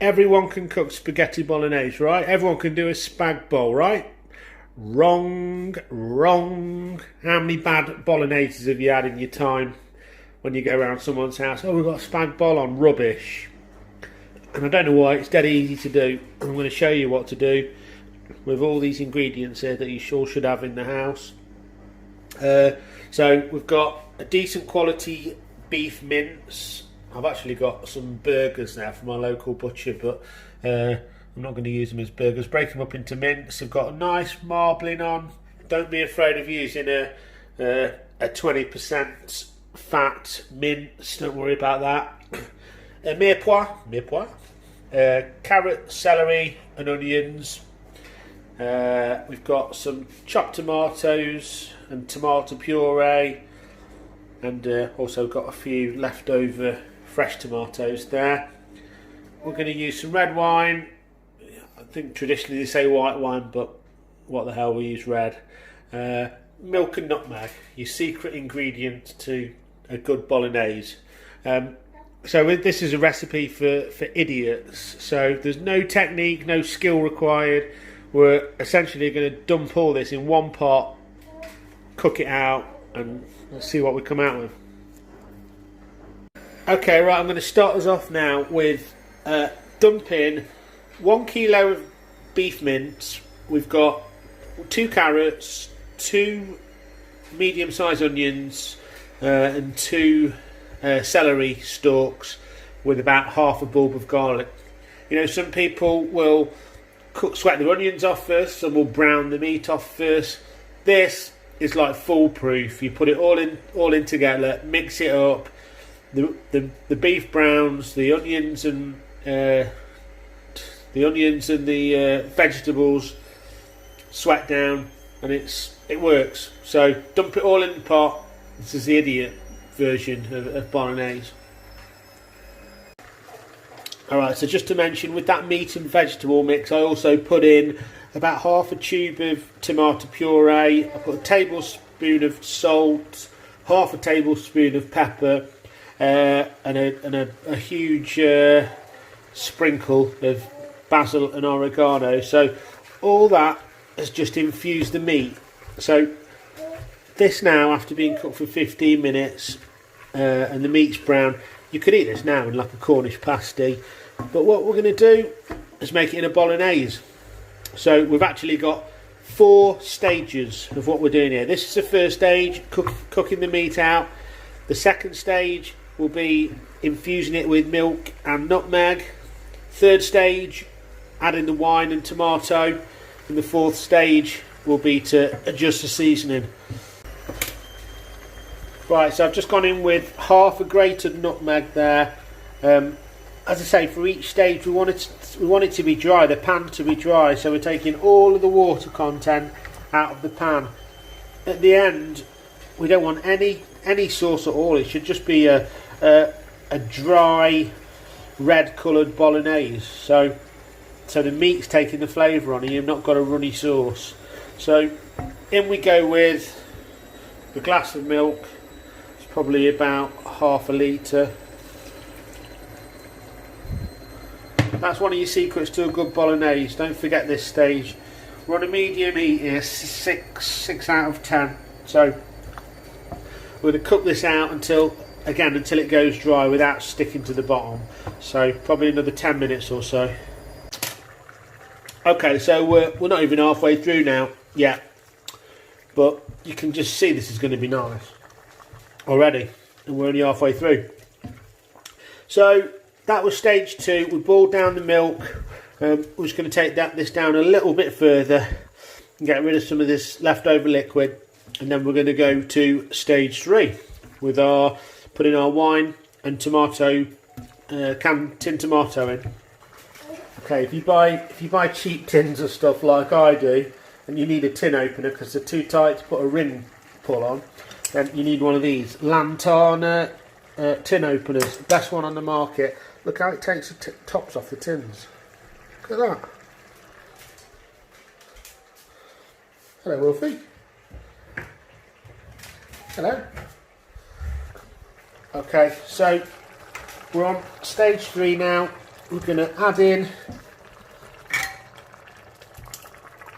everyone can cook spaghetti bolognese, right? Everyone can do a spag bol, right? Wrong, wrong. How many bad bologneses have you had in your time when you go around someone's house? Oh, we've got a spag bol on. Rubbish. And I don't know why, it's dead easy to do. I'm going to show you what to do with all these ingredients here that you all should have in the house. So we've got a decent quality beef mince. I've actually got some burgers now from my local butcher, but I'm not going to use them as burgers. Break them up into mince. I've got a nice marbling on. Don't be afraid of using a 20% fat mince. Don't worry about that. Mirepoix. Carrot, celery and onions. We've got some chopped tomatoes and tomato puree, and also got a few leftover fresh tomatoes there. We're going to use some red wine. I think traditionally they say white wine, but what the hell, we use red. Milk and nutmeg, your secret ingredient to a good bolognese. So this is a recipe for idiots. So there's no technique, no skill required. We're essentially going to dump all this in one pot, cook it out, and let's see what we come out with. Okay, right, I'm going to start us off now with dumping 1 kilo of beef mince. We've got 2 carrots, 2 medium-sized onions, and 2 celery stalks with about half a bulb of garlic. You know, some people will sweat the onions off first, some will brown the meat off first. This is like foolproof. You put it all in together, mix it up. The beef browns, the onions and the vegetables sweat down, and it works. So dump it all in the pot. This is the idiot version of bolognese. Alright, so just to mention, with that meat and vegetable mix, I also put in about half a tube of tomato puree. I put a tablespoon of salt, half a tablespoon of pepper, and a huge sprinkle of basil and oregano. So all that has just infused the meat. So this now, after being cooked for 15 minutes, and the meat's brown, you could eat this now in like a Cornish pasty. But what we're going to do is make it in a bolognese. So we've actually got 4 stages of what we're doing here. This is the first stage, cooking the meat out. The second stage will be infusing it with milk and nutmeg. Third stage, adding the wine and tomato. And the fourth stage will be to adjust the seasoning. Right, so I've just gone in with half a grated nutmeg there. As I say, for each stage we want it to be dry, the pan to be dry, so we're taking all of the water content out of the pan. At the end, we don't want any sauce at all. It should just be a dry, red coloured bolognese. So the meat's taking the flavour on, and you've not got a runny sauce. So in we go with the glass of milk. It's probably about half a litre. That's one of your secrets to a good bolognese. Don't forget this stage. We're on a medium heat here, 6 out of 10. So we're going to cook this out until it goes dry without sticking to the bottom. So probably another 10 minutes or so. Okay, so we're not even halfway through now yet, but you can just see this is going to be nice already, and we're only halfway through. So that was stage 2. We boiled down the milk. We're just going to take this down a little bit further and get rid of some of this leftover liquid, and then we're going to go to stage 3 with putting our wine and tomato tin tomato in. Okay, if you buy cheap tins of stuff like I do, and you need a tin opener because they're too tight to put a ring pull on, then you need one of these Lantana tin openers. Best one on the market. Look how it takes the tops off the tins. Look at that. Hello, Wolfie. Hello. Okay, so we're on stage 3 now. we're going to add in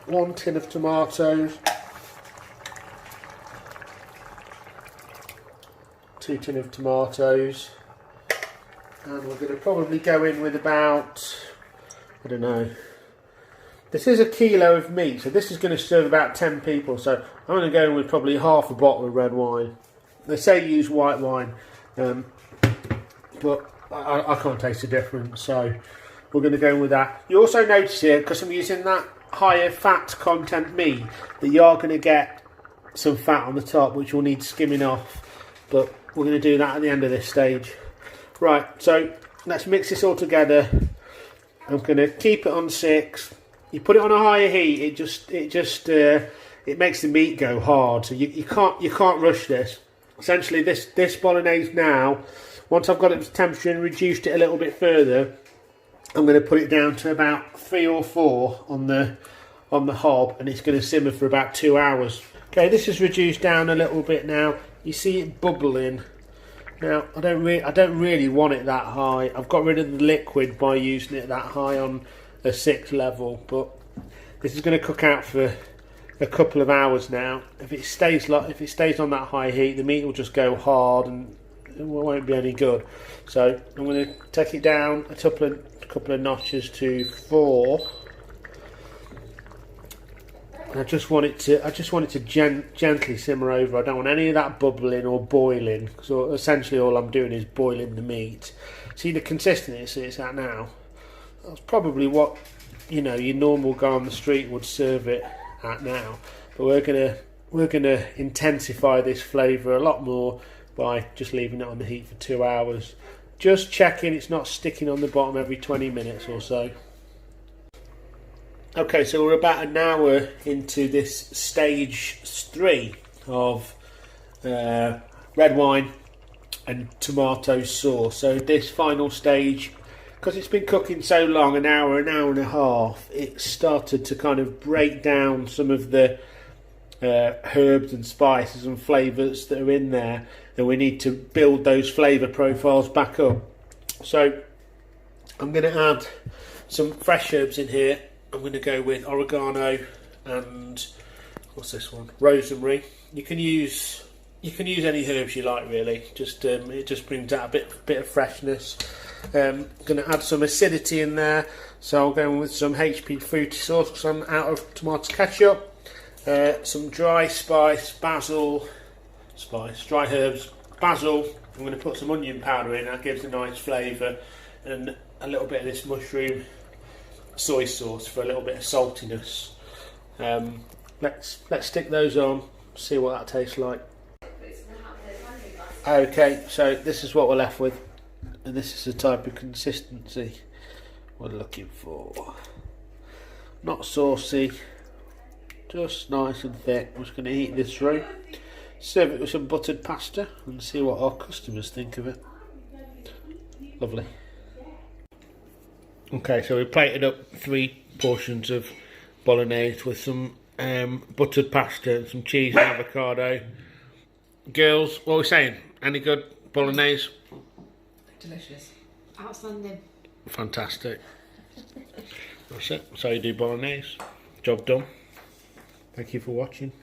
1 tin of tomatoes, 2 tin of tomatoes, and we're going to probably go in with about, I don't know, this is a kilo of meat, so this is going to serve about 10 people, so I'm going to go in with probably half a bottle of red wine. They say use white wine, but I can't taste the difference, so we're going to go in with that. You also notice here, because I'm using that higher fat content meat, that you are going to get some fat on the top, which will need skimming off, but we're going to do that at the end of this stage. Right, so let's mix this all together. I'm going to keep it on 6. You put it on a higher heat, it makes the meat go hard, so you can't rush this. Essentially, this bolognese now, once I've got it to temperature and reduced it a little bit further, I'm going to put it down to about 3 or 4 on the hob, and it's going to simmer for about 2 hours. Okay, this is reduced down a little bit now. You see it bubbling. Now, I don't really want it that high. I've got rid of the liquid by using it that high on a 6 level, but this is going to cook out for a couple of hours now. If it stays on that high heat, the meat will just go hard and it won't be any good. So I'm going to take it down a couple of notches to 4. And I just want it to gently simmer over. I don't want any of that bubbling or boiling. So essentially, all I'm doing is boiling the meat. See the consistency it's at now. That's probably what your normal guy on the street would serve it at now. But we're gonna intensify this flavour a lot more by just leaving it on the heat for 2 hours. Just checking it's not sticking on the bottom every 20 minutes or so. Okay, so we're about an hour into this stage 3 of red wine and tomato sauce. So this final stage, because it's been cooking so long, an hour and a half, it started to kind of break down some of the herbs and spices and flavours that are in there, and we need to build those flavour profiles back up. So I'm going to add some fresh herbs in here. I'm going to go with oregano and what's this one? Rosemary. You can use any herbs you like, really. Just it just brings out a bit of freshness. Going to add some acidity in there, so I'll go with some HP fruity sauce because I'm out of tomato ketchup. Some dry spice, basil, dry herbs, basil. I'm going to put some onion powder in. That gives a nice flavour, and a little bit of this mushroom soy sauce for a little bit of saltiness. Let's stick those on, see what that tastes like. Okay, so this is what we're left with, and this is the type of consistency we're looking for. Not saucy, just nice and thick. I'm just going to heat this through, serve it with some buttered pasta and see what our customers think of it. Lovely. Okay, so we plated up 3 portions of bolognese with some buttered pasta and some cheese and avocado. Girls, what are we saying? Any good bolognese? Delicious. Outstanding. Fantastic. That's it. That's how you do bolognese. Job done. Thank you for watching.